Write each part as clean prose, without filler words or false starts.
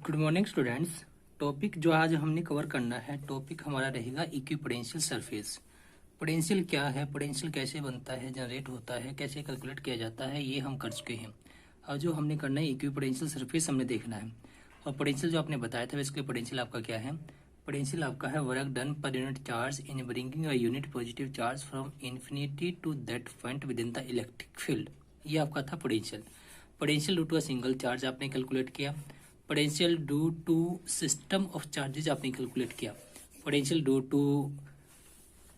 Good morning students. Topic जो आज हमने कवर करना है, टॉपिक हमारा रहेगा इक्विपोटेंशियल सरफेस। पोटेंशियल क्या है, पोटेंशियल कैसे बनता है, जनरेट होता है, कैसे कैलकुलेट किया जाता है, ये हम कर चुके हैं। अब जो हमने करना है इक्विपोटेंशियल सरफेस हमने देखना है। और पोटेंशियल जो आपने बताया था इसके पोटेंशियल आपका क्या है, पोटेंशियल आपका है work done per unit charge in bringing a unit positive charge from infinity to that point within the electric field. ये आपका था potential. Potential due to a single charge आपने कैलकुलेट किया। Potential due to system of charges आपने calculate किया। Potential due to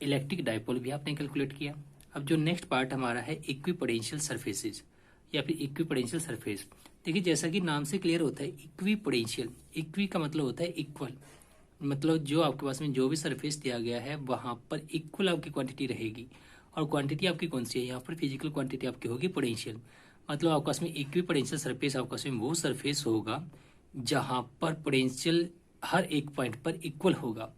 electric dipole भी आपने calculate किया। अब जो नेक्स्ट पार्ट हमारा है इक्विपोटेंशियल सरफेसेज या फिर इक्विपोटेंशियल सरफेस। देखिए जैसा कि नाम से क्लियर होता है इक्विपोटेंशियल, इक्वी का मतलब होता है इक्वल, मतलब जो आपके पास में जो भी सरफेस दिया गया है वहां पर इक्वल आपकी क्वांटिटी रहेगी। और क्वांटिटी आपकी कौन सी है, यहाँ पर फिजिकल क्वांटिटी आपकी होगी पोटेंशियल। मतलब आपके पास में इक्विपोटेंशियल सरफेस आपके पास में वो सरफेस होगा जहां पर पोटेंशियल हर एक पॉइंट पर इक्वल होगा।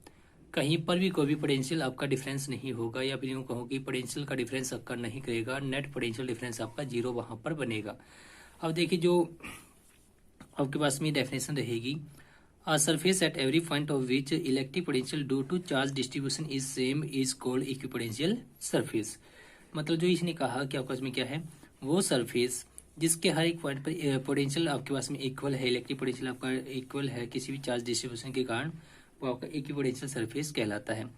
कहीं पर भी कोई भी पोटेंशियल आपका डिफरेंस नहीं होगा, या फिर यूँ कहो कि पोटेंशियल का डिफरेंस अक्कर नहीं करेगा, नेट पोटेंशियल डिफरेंस आपका जीरो वहां पर बनेगा। अब देखिए जो आपके पास में डेफिनेशन रहेगी, a surface at every point of which electric potential due to charge distribution is same is called equipotential surface. मतलब जो इसने कहा कि आपके पास में क्या है, वो सरफेस जिसके हर एक पॉइंट पर पोटेंशियल आपके पास में इक्वल है, इलेक्ट्रिक पोटेंशियल आपका इक्वल है किसी भी चार्ज डिस्ट्रीब्यूशन के कारण, वो आपका इक्विपोटेंशियल सरफेस कहलाता है।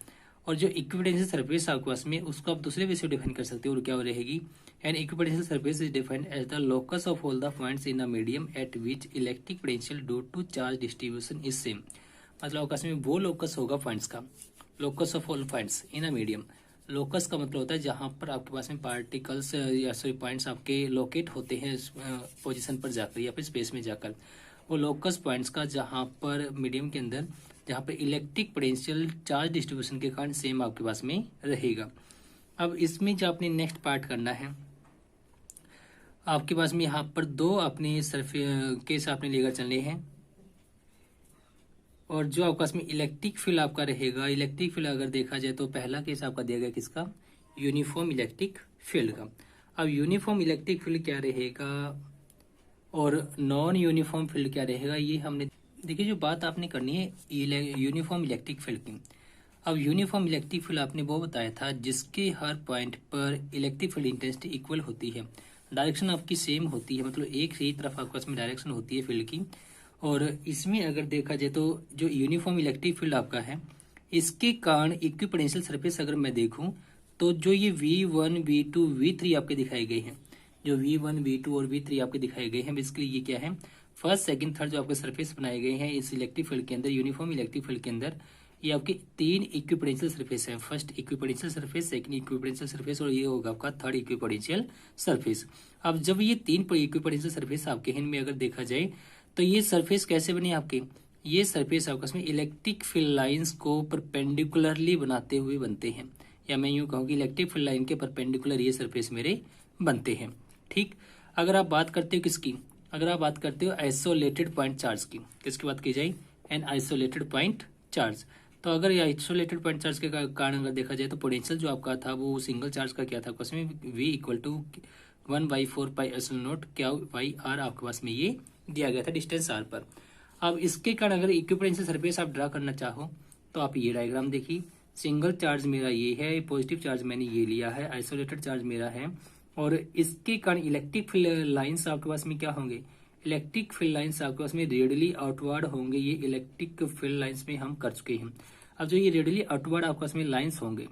और जो इक्विपोटेंशियल सरफेस आपके पास में उसको आप दूसरे वे से डिफाइन कर सकते हो, और क्या रहेगी, an equipotential surface is defined as the locus of all the points in a medium at which electric potential due to charge distribution is same. मतलब आपके पास में वो लोकस होगा पॉइंट्स का, locus of all points in a medium. Locus का मतलब होता है जहां पर आपके पास में पार्टिकल्स या सॉरी पॉइंट्स आपके लोकेट होते हैं पोजीशन पर जाकर या फिर स्पेस में जाकर, वो लोकस पॉइंट्स का जहां पर मीडियम के अंदर जहां पर इलेक्ट्रिक पोटेंशियल चार्ज डिस्ट्रीब्यूशन के कारण सेम आपके पास में रहेगा। अब इसमें जो आपने नेक्स्ट पार्ट करना है, आपके पास में यहाँ पर दो अपने केस आपने लेकर चलने हैं। और जो आपके पास में इलेक्ट्रिक फील्ड आपका रहेगा, इलेक्ट्रिक फील्ड अगर देखा जाए तो पहला केस आपका दिया गया किसका, यूनिफॉर्म इलेक्ट्रिक फील्ड का। अब यूनिफॉर्म इलेक्ट्रिक फील्ड क्या रहेगा और नॉन यूनिफॉर्म फील्ड क्या रहेगा, ये हमने देखिए जो बात आपने करनी है यूनिफॉर्म इलेक्ट्रिक फील्ड की। अब यूनिफॉर्म इलेक्ट्रिक फील्ड आपने वो बताया था जिसके हर पॉइंट पर इलेक्ट्रिक फील्ड इंटेंसिटी इक्वल होती है, डायरेक्शन आपकी सेम होती है, मतलब एक ही तरफ आपके पास में डायरेक्शन होती है फील्ड की। और इसमें अगर देखा जाए तो जो यूनिफॉर्म इलेक्ट्रिक फील्ड आपका है, इसके कारण इक्विपोटेंशियल सरफेस अगर मैं देखूं तो जो ये V1, V2, V3 आपके दिखाए गए हैं, जो V1, V2 और V3 आपके दिखाए गए हैं, बेसिकली ये क्या है, फर्स्ट सेकंड थर्ड जो आपके सरफेस बनाए गए हैं इस इलेक्ट्रिक फील्ड के अंदर, यूनिफॉर्म इलेक्ट्रिक फील्ड के अंदर, ये आपके तीन इक्विपोटेंशियल सरफेस है। First equipotential surface, second equipotential surface और ये होगा आपका थर्ड इक्विपोटेंशियल सरफेस। अब जब ये तीन इक्विपोटेंशियल सरफेस आपके हैं, इनमें अगर देखा जाए तो ये सरफेस कैसे बने आपके, ये सरफेस आपस में इलेक्ट्रिक फील्ड लाइंस को परपेंडिकुलरली बनाते हुए बनते हैं, या मैं यूं कहूँ कि इलेक्ट्रिक फील्ड लाइन के परपेंडिकुलर ये सरफेस मेरे बनते हैं। ठीक, अगर आप बात करते हो किसकी, अगर आप बात करते हो आइसोलेटेड पॉइंट चार्ज की, किसकी बात की जाए, एन आइसोलेटेड पॉइंट चार्ज। तो अगर ये आइसोलेटेड पॉइंट चार्ज के कारण अगर देखा जाए तो पोटेंशियल जो आपका था वो सिंगल चार्ज का क्या था, उसमें V equal to 1/4 pi epsilon naught क्या वाई आर आपके पास में ये दिया गया था डिस्टेंस आर पर। अब इसके कारण अगर इक्विपोटेंशियल सरफेस आप ड्रा करना चाहो तो आप ये डायग्राम देखिए, सिंगल चार्ज मेरा ये है, पॉजिटिव चार्ज मैंने ये लिया है, आइसोलेटेड चार्ज मेरा है, और इसके कारण इलेक्ट्रिक फील्ड लाइंस आपके पास में क्या होंगे, इलेक्ट्रिक फील्ड लाइंस आपके पास में रेडियली आउटवर्ड होंगे। ये इलेक्ट्रिक फील्ड लाइंस में हम कर चुके हैं। अब जो ये रेडियली आउटवर्ड आपके पास में लाइंस होंगे,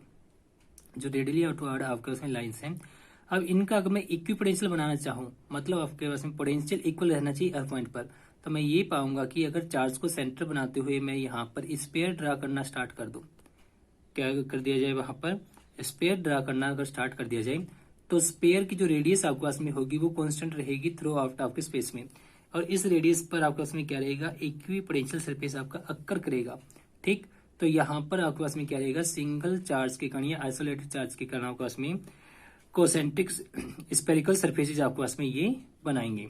जो रेडियली आउटवर्ड आपके पास में लाइंस हैं, अब इनका अगर मैं इक्विपोटेंशियल बनाना चाहूँ, मतलब आपके पास में पोटेंशियल इक्वल रहना चाहिए हर पॉइंट पर, तो मैं ये पाऊंगा कि अगर चार्ज को सेंटर बनाते हुए मैं यहाँ पर स्पेयर ड्रा करना स्टार्ट कर दूं, क्या कर दिया जाए, वहां पर स्पेयर ड्रा करना अगर स्टार्ट कर दिया जाए तो स्पेयर की जो रेडियस आपके पास में होगी वो कांस्टेंट रहेगी थ्रू आउट आपके स्पेस में, और इस रेडियस पर आपके पास में क्या रहेगा, इक्विपोटेंशियल सरफेस आपका अक्कर करेगा। ठीक, तो यहाँ पर आपके पास में क्या रहेगा, सिंगल चार्ज के कारण या आइसोलेटेड चार्ज के कारण आपके पास में कोसेंट्रिक स्पेरिकल सरफेसेज आपके पास में ये बनाएंगे,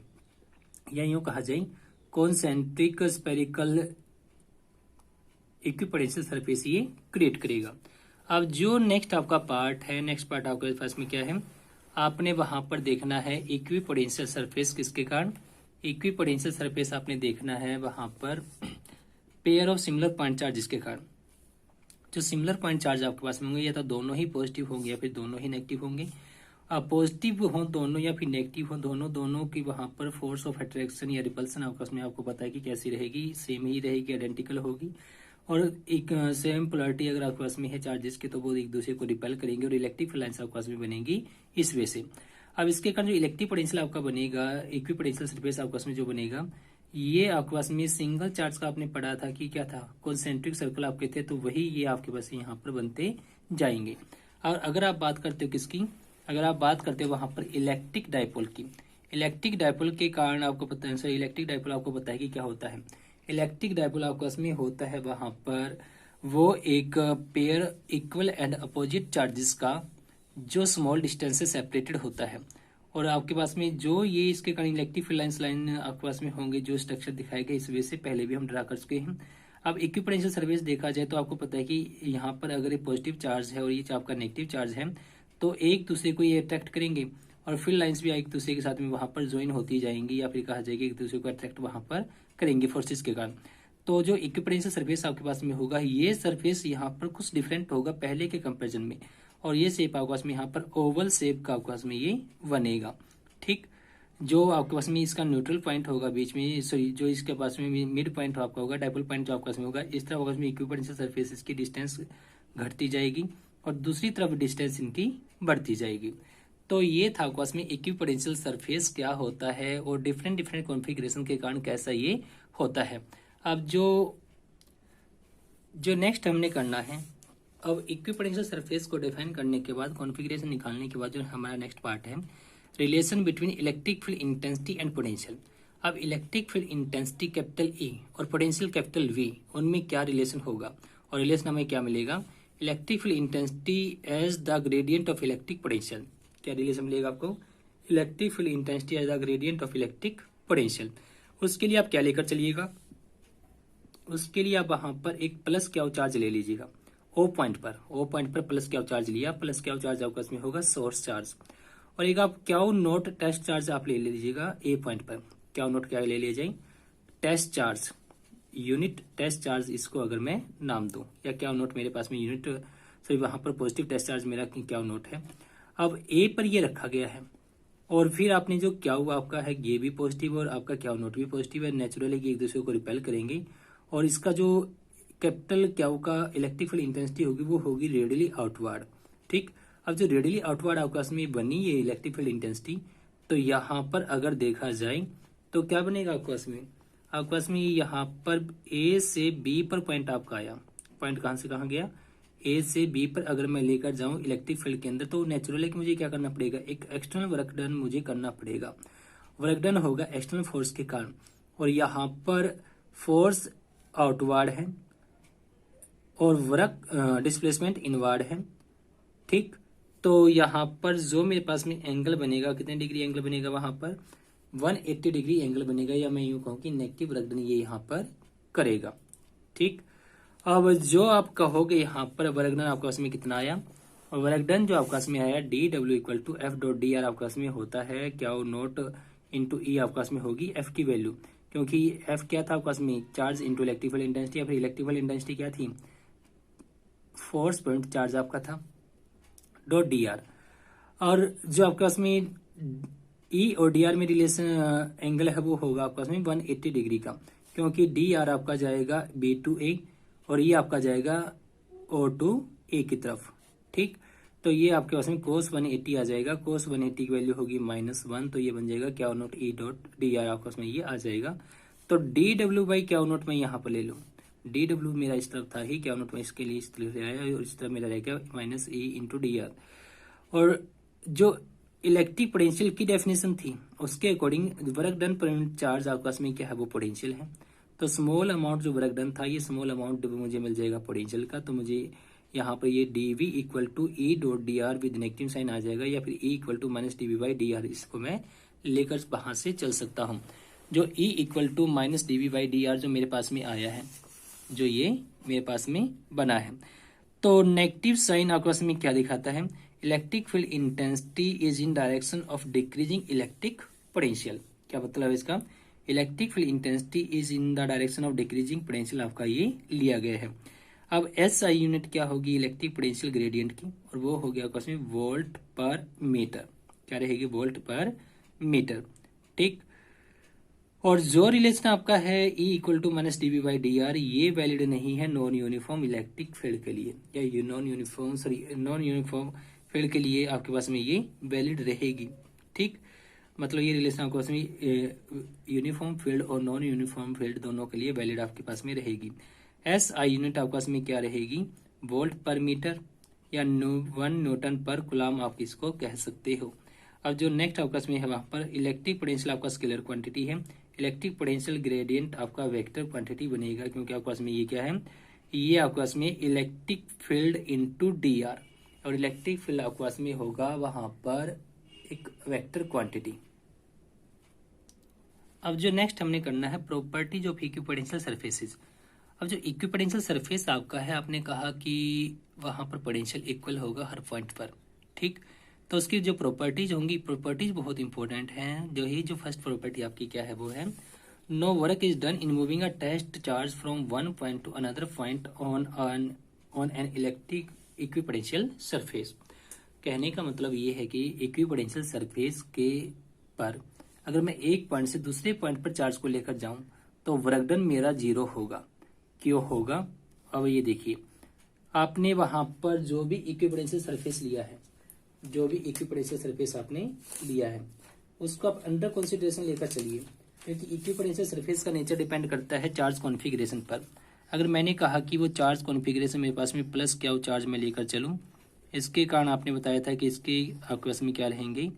या यूं कहा जाए कॉन्सेंट्रिक स्पेरिकल इक्विपोटेंशियल सरफेस ये क्रिएट करेगा। अब जो नेक्स्ट आपका पार्ट है, नेक्स्ट पार्ट आपके पास में क्या है, आपने वहां पर देखना है इक्विपोटेंशियल सरफेस किसके कारण, इक्वी पोटेंशियल सरफेस आपने देखना है वहां पर pair of similar point charges के कारण। जो सिमिलर पॉइंट चार्ज आपके पास में होंगे या तो दोनों ही पॉजिटिव होंगे या फिर दोनों ही नेगेटिव होंगे। अब पॉजिटिव हो दोनों या फिर नेगेटिव हो दोनों, दोनों की वहां पर फोर्स ऑफ अट्रैक्शन या रिपल्सन आपस में आपको पता है कि कैसी रहेगी, सेम ही रहेगी, आइडेंटिकल होगी। और एक सेम पोलैरिटी अगर आपके पास में है चार्जेस की तो वो एक दूसरे को रिपेल करेंगे और इलेक्ट्रिक लाइन्स आपके पास में बनेगी इस वे से। अब इसके कारण जो इलेक्ट्रिक पोटेंशियल आपका बनेगा, इक्वी पोटेंशियल सरफेस आपके पास में जो बनेगा, ये आपके पास में सिंगल चार्ज का आपने पढ़ा था कि क्या था, कॉन्सेंट्रिक सर्कल आपके थे, तो वही ये आपके पास यहाँ पर बनते जाएंगे। और अगर आप बात करते हो किसकी, अगर आप बात करते हो वहां पर इलेक्ट्रिक डायपोल की, इलेक्ट्रिक डायपोल के कारण आपको पता है, सर इलेक्ट्रिक डायपोल आपको पता है कि क्या होता है। इलेक्ट्रिक डायपोल आपके पास में होता है वहां पर वो एक pair equal and opposite charges का जो स्मॉल डिस्टेंस से सेपरेटेड होता है। और आपके पास में जो ये इसके कारण इलेक्ट्रिक फील्ड लाइन आपके पास में होंगे, जो स्ट्रक्चर दिखाए गए इस वजह से पहले भी हम ड्रा कर चुके हैं। अब इक्विपोटेंशियल सरफेस देखा जाए तो आपको पता है कि यहाँ पर अगर ये पॉजिटिव चार्ज है और ये आपका नेगेटिव चार्ज है तो एक दूसरे को ये अट्रैक्ट करेंगे और फील्ड लाइंस भी एक दूसरे के साथ में वहां पर ज्वाइन होती जाएंगी, या फिर कहा जाएगा एक दूसरे को अट्रैक्ट वहां पर करेंगे फोर्सेस के कारण। तो जो इक्विपोटेंशियल सरफेस आपके पास में होगा, ये सरफेस यहाँ पर कुछ डिफरेंट होगा पहले के कंपेरिजन में, और ये शेप आपके पास में यहाँ पर ओवल शेप का आपके पास में ये बनेगा। ठीक, जो आपके पास में इसका न्यूट्रल पॉइंट होगा बीच में, सॉरी जो इसके पास में मिड पॉइंट आपका होगा, डायपोल पॉइंट जो आपके पास में होगा, इस तरह आपके पास में इक्विपोटेंशियल सरफेस की डिस्टेंस घटती जाएगी और दूसरी तरफ डिस्टेंस इनकी बढ़ती जाएगी। तो ये था आपके पास में इक्विपोटेंशियल सरफेस क्या होता है और डिफरेंट डिफरेंट कॉन्फ़िगरेशन के कारण कैसा ये होता है। अब जो नेक्स्ट हमने करना है, अब इक्विपोटेंशियल सरफेस को डिफाइन करने के बाद, कॉन्फ़िगरेशन निकालने के बाद जो हमारा नेक्स्ट पार्ट है, relation between electric field intensity and potential. अब electric field intensity capital E और पोटेंशियल कैपिटल वी, उनमें क्या रिलेशन होगा और रिलेशन हमें क्या मिलेगा, electric field intensity as the gradient of electric potential. क्या रिलेशन मिलेगा आपको, electric field intensity as the gradient of electric potential. उसके लिए आप क्या लेकर चलिएगा, उसके लिए आप वहां पर एक प्लस क्या चार्ज ले लीजिएगा ओ पॉइंट पर प्लस क्या चार्ज लिया, प्लस क्या चार्ज आपका इसमें होगा सोर्स चार्ज, और एक आप क्या नोट टेस्ट चार्ज आप ले लीजिएगा ए पॉइंट पर। क्या नोट क्या ले लिया जाए, test charge, unit test charge इसको अगर मैं नाम दूं, या क्या नोट मेरे पास में यूनिट, सॉरी वहां पर पॉजिटिव टेस्ट चार्ज मेरा क्या नोट है। अब ए पर ये रखा गया है और फिर आपने जो क्या आपका है ये भी पॉजिटिव और आपका क्या नोट भी पॉजिटिव है, नेचुरली एक दूसरे को रिपेल करेंगे और इसका जो कैपिटल क्या का इलेक्ट्रिक फील्ड इंटेंसिटी होगी वो होगी रेडियली आउटवर्ड। ठीक, अब जो रेडियली आउटवर्ड आपस में बनी ये इलेक्ट्रिक फील्ड इंटेंसिटी, तो यहाँ पर अगर देखा जाए तो क्या बनेगा आपके पास में यहाँ पर ए से बी पर पॉइंट आपका आया, पॉइंट कहाँ से कहाँ गया, ए से बी पर अगर मैं लेकर जाऊं इलेक्ट्रिक फील्ड के अंदर, तो नेचुरली कि मुझे क्या करना पड़ेगा, एक एक्सटर्नल वर्क डन मुझे करना पड़ेगा, वर्क डन होगा एक्सटर्नल फोर्स के कारण, और यहाँ पर फोर्स आउटवर्ड है और वर्क डिस्प्लेसमेंट इनवर्ड है। ठीक, तो यहाँ पर जो मेरे पास में एंगल बनेगा, कितने डिग्री एंगल बनेगा, वहां पर 180 डिग्री एंगल बनेगा, या मैं यूं कहूं कि नेगेटिव वर्क डन ये यहाँ पर करेगा। ठीक, अब जो आप कहोगे यहाँ पर वर्क डन आपके पास में कितना आया, और वर्क डन जो आपके पास में आया डी डब्ल्यू equal to f dot D r आपके पास में होता है क्या नोट इंटू ई आपके पास में होगी एफ की वैल्यू, क्योंकि एफ क्या था आपके पास में charge into electric field intensity, या फिर इलेक्ट्रिक फील्ड इंटेंसिटी क्या थी, फोर्स पॉइंट चार्ज आपका था, डॉट डी आर। और जो आपके पास में ई और डी आर में रिलेशन एंगल है वो होगा आपके पास में 180 डिग्री का, क्योंकि डी आर आपका जाएगा बी टू ए और ये आपका जाएगा ओ टू ए की तरफ। ठीक, तो ये आपके पास में कोस 180 आ जाएगा, कोस 180 की वैल्यू होगी -1, तो ये बन जाएगा क्या नोट ई डॉट डी आर आपके पास में ये आ जाएगा। तो डी डब्ल्यू बाई क्या नोट में यहाँ पर ले लूँ, डी डब्ल्यू मेरा इस तरफ था ही, क्या नोट में इसके लिए इस तरफ से आया और इस तरफ मेरा रहेगा minus E into D R. और जो इलेक्ट्रिक पोटेंशियल की डेफिनेशन थी उसके अकॉर्डिंग वर्क डन पर चार्ज आपके पास में क्या है वो पोटेंशियल है, तो स्मॉल अमाउंट जो वर्क डन था ये स्मॉल अमाउंट मुझे मिल जाएगा पोटेंशियल का, तो मुझे यहाँ पर ये D V equal to E dot D R with negative sign आ जाएगा, या फिर E equal to minus D V by D R, इसको मैं लेकर वहां से चल सकता हूँ। जो E equal to minus D V by D R जो मेरे पास में आया है, जो ये मेरे पास में बना है, तो नेगेटिव साइन आपके पास में क्या दिखाता है, electric field intensity is in direction of decreasing electric potential. क्या मतलब है इसका, electric field intensity is in the direction of decreasing potential आपका ये लिया गया है। अब एसआई यूनिट क्या होगी इलेक्ट्रिक पोटेंशियल ग्रेडियंट की, और वो हो गया आपका वोल्ट पर मीटर। क्या रहेगी? वोल्ट पर मीटर। ठीक। और जो रिलेशन आपका है E equal to minus d by D r, ये वैलिड नहीं है नॉन यूनिफॉर्म इलेक्ट्रिक फील्ड के लिए, या नॉन यूनिफॉर्म फील्ड के लिए आपके पास में ये वैलिड रहेगी। ठीक। मतलब ये रिलेशन आपके पास में यूनिफॉर्म फील्ड और नॉन यूनिफॉर्म फील्ड दोनों के लिए वैलिड आपके पास में रहेगी। एस आई यूनिट आपके पास में क्या रहेगी? वोल्ट पर मीटर या 1 न्यूटन पर कूलम आप इसको कह सकते हो। अब जो नेक्स्ट आपके पास में है वहां पर इलेक्ट्रिक पोटेंशियल आपका स्केलर क्वांटिटी है, इलेक्ट्रिक पोटेंशियल ग्रेडियंट आपका वेक्टर क्वांटिटी बनेगा, क्योंकि आपके पास में ये क्या है? ये आपके पास में electric field into D R, और इलेक्ट्रिक फील्ड आपके पास में होगा वहां पर एक वेक्टर क्वांटिटी। अब जो नेक्स्ट हमने करना है प्रॉपर्टीज ऑफ इक्विपोटेंशियल सरफेसेस। अब जो इक्विपोटेंशियल सरफेस आपका है, आपने कहा कि वहां पर पोटेंशियल इक्वल होगा हर पॉइंट पर। ठीक। तो उसकी जो प्रॉपर्टीज होंगी, प्रॉपर्टीज बहुत इंपॉर्टेंट हैं। जो फर्स्ट प्रॉपर्टी आपकी क्या है वो है no work is done in moving a test charge from one point to another point on an electric equipotential surface. कहने का मतलब ये है कि इक्विपोटेंशियल सरफेस के पर अगर मैं एक पॉइंट से दूसरे पॉइंट पर चार्ज को लेकर जाऊं तो वर्क डन मेरा 0 होगा। क्यों होगा? अब ये देखिए, आपने वहां पर जो भी इक्विपोटेंशियल सरफेस लिया है, जो भी इक्विपोटेंशियल सरफेस आपने लिया है उसको आप अंडर कंसीडरेशन लेकर चलिए, क्योंकि इक्विपोटेंशियल सरफेस का नेचर डिपेंड करता है चार्ज कॉन्फ़िगरेशन पर। अगर मैंने कहा कि वो चार्ज कॉन्फ़िगरेशन मेरे पास में प्लस क्या वो चार्ज में लेकर चलूं, इसके कारण आपने बताया था कि इसके आपके पास में क्या रहेंगे,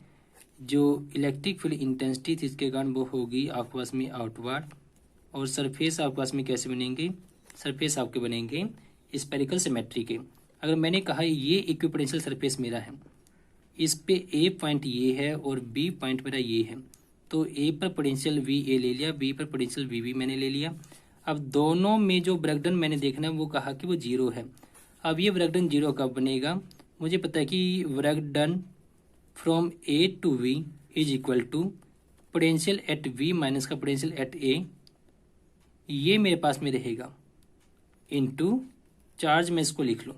जो इलेक्ट्रिक फील्ड इंटेंसिटी थी इसके कारण वो होगी आपके पास में आउटवर्ड, और सरफेस आपके पास में कैसे बनेंगे? सरफेस आपके बनेंगे स्पेरिकल सिमेट्री के। अगर मैंने कहा ये इक्विपोटेंशियल सरफेस मेरा है, इस पे ए पॉइंट ये है और बी पॉइंट मेरा ये है, तो ए पर पोटेंशियल वी ए ले लिया, बी पर पोटेंशियल वी बी मैंने ले लिया। अब दोनों में जो वर्क डन मैंने देखना है वो कहा कि वो 0 है। अब ये वर्क डन 0 कब बनेगा? मुझे पता है कि work done from A to B is equal to potential at B minus का पोटेंशियल एट ए, ये मेरे पास में रहेगा इनटू चार्ज में इसको लिख लो।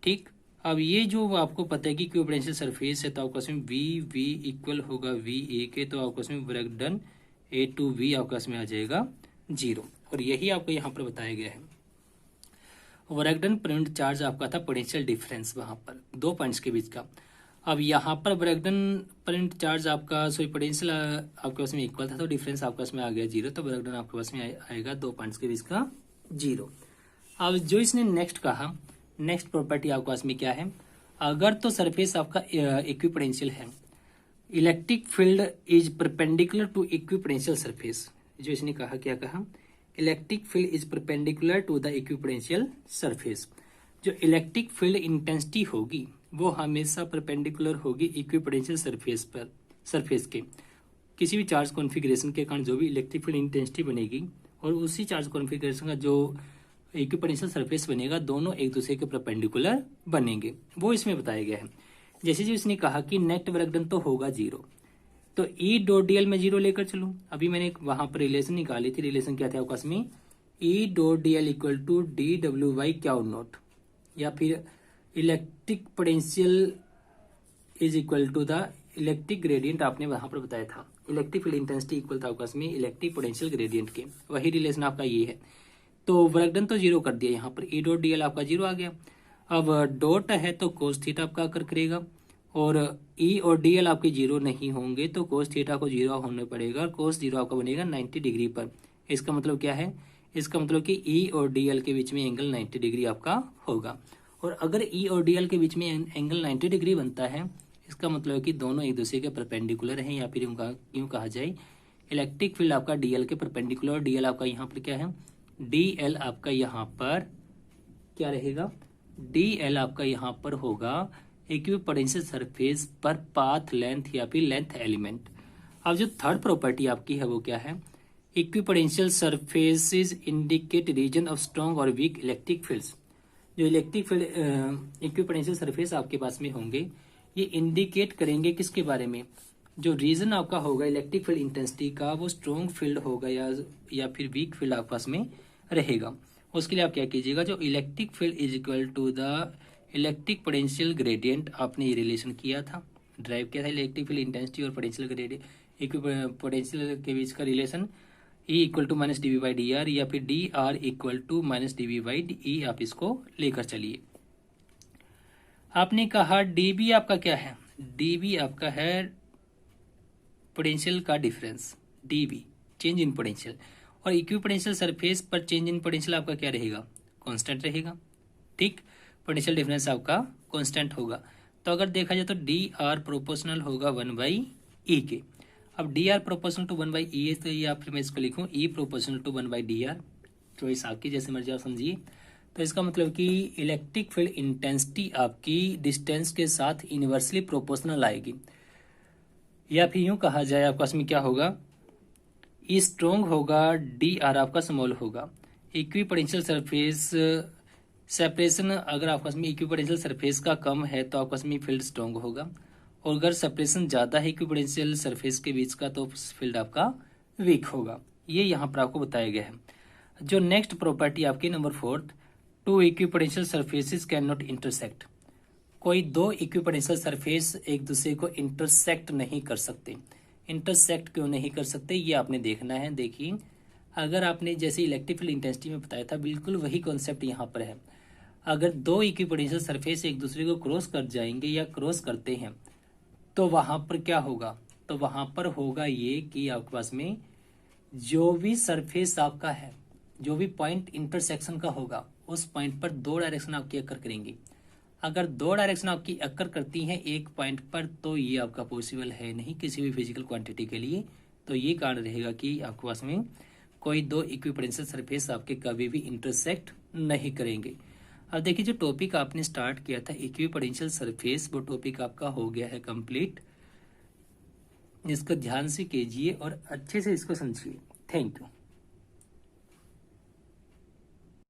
ठीक। अब ये जो आपको पता है कि इक्विपोटेंशियल सरफेस है, तो आपका उसमें वी वी इक्वल होगा वी ए के, तो आपका उसमें work done A to B आपका उसमें आ जाएगा 0, और यही आपको यहाँ पर बताया गया है। वर्क डन पर चार्ज आपका था पोटेंशियल डिफरेंस वहां पर 2 पॉइंट्स के बीच का। अब यहाँ पर वर्क डन पर चार्ज आपका पोटेंशियल आपके पास में इक्वल था, तो डिफरेंस आपके पास में आ गया 0, तो वर्क डन आपके पास में आएगा 2 पॉइंट्स के बीच का 0। अब जो इसने नेक्स्ट कहा, नेक्स्ट प्रॉपर्टी आपके पास में क्या है? अगर तो सरफेस आपका इक्विपोटेंशियल है, electric field is perpendicular to equipotential surface. जो इसने कहा, क्या कहा? Electric field is perpendicular to the equipotential surface. जो इलेक्ट्रिक फील्ड इंटेंसिटी होगी वो हमेशा परपेंडिकुलर होगी इक्विपोटेंशियल सरफेस पर, सरफेस के किसी भी चार्ज कॉन्फ़िगरेशन के कारण जो भी इलेक्ट्रिक फील्ड इंटेंसिटी बनेगी और उसी चार्ज कॉन्फ़िगरेशन का जो इक्विपोटेंशियल सरफेस बनेगा, दोनों एक दूसरे के परपेंडिकुलर बनेंगे, वो इसमें बताया गया है। जैसे जो इसने कहा कि नेट वर्क डन तो होगा 0, तो ई डॉट डी एल में 0 लेकर चलूं। अभी मैंने वहां पर रिलेशन निकाली थी, रिलेशन क्या था आपके पास में? E dot d l equal to d डब्ल्यू बाई क्यू नॉट, या फिर electric potential is equal to the electric gradient आपने वहां पर बताया था। इलेक्ट्रिक फील्ड इंटेंसिटी इक्वल था आपके पास में इलेक्ट्रिक पोटेंशियल ग्रेडियंट के, वही रिलेशन आपका ये है। तो वर्क डन तो 0 कर दिया यहाँ पर, ई डॉट डी एल आपका 0 आ गया। अब डॉट है तो कोस थीटा आपका आकर करेगा, और ई और डी एल आपके 0 नहीं होंगे तो कोस थीटा को 0 होने पड़ेगा, और कोस 0 आपका बनेगा 90 डिग्री पर। इसका मतलब क्या है? इसका मतलब कि ई और डी एल के बीच में एंगल 90 डिग्री आपका होगा। और अगर ई और डी एल के बीच में एंगल 90 डिग्री बनता है, इसका मतलब है कि दोनों एक दूसरे के परपेंडिकुलर हैं, या फिर यूं कहा जाए इलेक्ट्रिक फील्ड आपका डी एल के परपेंडिकुलर, डी एल आपका यहाँ पर क्या है? डी एल आपका यहाँ पर क्या रहेगा? डी एल आपका यहाँ पर होगा इक्विपोटेंशियल सरफेस पर पाथ लेंथ या फिर लेंथ एलिमेंट। अब जो थर्ड प्रॉपर्टी आपकी है वो क्या है? Equipotential surfaces indicate region of strong और वीक इलेक्ट्रिक फील्ड्स। जो इलेक्ट्रिक फील्ड इक्विपोटेंशियल सरफेस आपके पास में होंगे, ये इंडिकेट करेंगे किसके बारे में? जो रीजन आपका होगा इलेक्ट्रिक फील्ड इंटेंसिटी का वो स्ट्रॉन्ग फील्ड होगा या फिर वीक फील्ड आपके पास में रहेगा। उसके लिए आप क्या कीजिएगा, जो electric field is equal to the electric potential gradient, आपने ये रिलेशन किया था, ड्राइव किया था इलेक्ट्रिक फील्ड इंटेंसिटी और पोटेंशियल ग्रेडियंट पोटेंशियल के बीच का relation E equal to minus D V by D R या फिर D R equal to minus D V by E, आप इसको लेकर चलिए। आपने कहा डीबी आपका क्या है, डीबी आपका है पोटेंशियल का difference, dB change in potential, और इक्विपोटेंशियल सरफेस पर चेंज इन पोटेंशियल आपका क्या रहेगा, कांस्टेंट रहेगा। ठीक, पोटेंशियल डिफरेंस आपका कांस्टेंट होगा। तो अगर देखा जाए तो डी आर प्रोपोर्शनल होगा 1/e के। अब D R proportional to 1/e है, तो ये आप फिर मैं इसको लिखूं ई प्रोपोर्शनल टू 1/dr, चॉइस आपकी जैसे मर्जी आप समझिए। तो इसका मतलब कि इलेक्ट्रिक फील्ड इंटेंसिटी आपकी डिस्टेंस के साथ इनवर्सली प्रोपोर्शनल आएगी, या फिर यूं कहा जाए आपके पास में क्या होगा, ई स्ट्रोंग होगा, डी आर आपका स्मॉल होगा। इक्विपोटेंशियल सरफेस सेपरेशन अगर आपके पास में इक्विपोटेंशियल सरफेस का कम है तो आपके पास में फील्ड स्ट्रोंग होगा, और अगर सेपरेशन ज्यादा है इक्विपोटेंशियल सरफेस के बीच का तो फील्ड आपका वीक होगा। ये यहाँ पर आपको बताया गया है। जो नेक्स्ट प्रॉपर्टी आपकी number 4, two equipotential surfaces can not intersect, कोई दो इक्विपोटेंशियल सरफेस एक दूसरे को इंटरसेक्ट नहीं कर सकते। इंटरसेक्ट क्यों नहीं कर सकते ये आपने देखना है। देखिए, अगर आपने जैसे इलेक्ट्रिक फील्ड इंटेंसिटी में बताया था, बिल्कुल वही कॉन्सेप्ट यहाँ पर है। अगर दो इक्विपोटेंशियल सरफेस एक दूसरे को क्रॉस कर जाएंगे या क्रॉस करते हैं तो वहां पर क्या होगा, तो वहां पर होगा ये कि आपके पास में जो भी सरफेस आपका है, जो भी पॉइंट इंटरसेक्शन का होगा, उस पॉइंट पर दो डायरेक्शन आपकी अकर करेंगी। अगर दो डायरेक्शन आपकी अकर करती हैं एक पॉइंट पर, तो ये आपका पॉसिबल है नहीं किसी भी फिजिकल क्वांटिटी के लिए। तो ये कारण रहेगा कि आपके पास में कोई दो इक्विपोटेंशियल सरफेस आपके कभी भी इंटरसेक्ट नहीं करेंगे। अब देखिए, जो टॉपिक आपने स्टार्ट किया था इक्विपोटेंशियल सरफेस, वो टॉपिक आपका हो गया है कंप्लीट। इसको ध्यान से कीजिए और अच्छे से इसको समझिए। Thank you.